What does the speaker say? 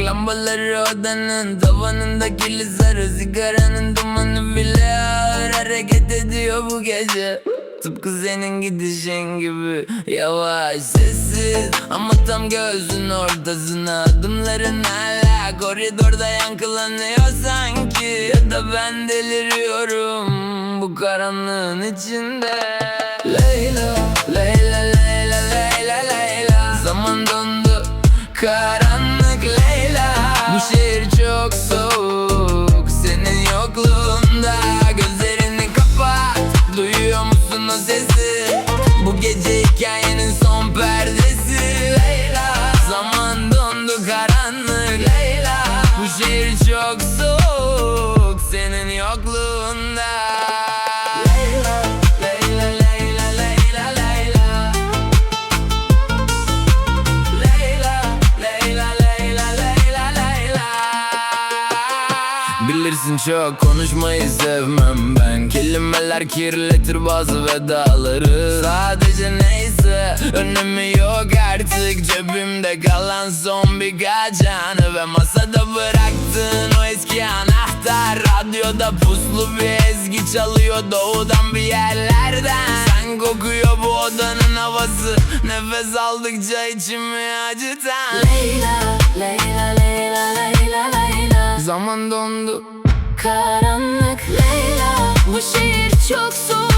lambaları odanın tavanında kirli sarı sigaranın dumanı bile ağır hareket ediyor bu gece. Tıpkı senin gidişin gibi yavaş sessiz ama tam gözün ortasına adımların hala koridorda yankılanıyor sanki. Ya da ben deliriyorum bu karanlığın içinde. Leyla, Leyla, Leyla, Leyla, Leyla. Zaman dondu, karanlık Leyla. Bu şehir çok soğuk senin yokluğunda. Gözlerini kapat, duyuyor musun o sesi? Bu gece hikayenin son perdesi Leyla. Zaman dondu, karanlık Leyla. Bu şehir çok soğuk senin yokluğunda. Bilirsin çok konuşmayı sevmem ben. Kelimeler kirletir bazı vedaları. Sadece neyse önemi yok artık. Cebimde kalan son birkaç anı ve masada bıraktığın o eski anahtar. Radyoda puslu bir ezgi çalıyor doğudan bir yerlerden. Sen kokuyor bu odanın havası, nefes aldıkça içimi acıtan. Leyla, Leyla, Leyla, Leyla, Leyla. Zaman dondu, Karanlık Leyla. Bu şehir çok soğuk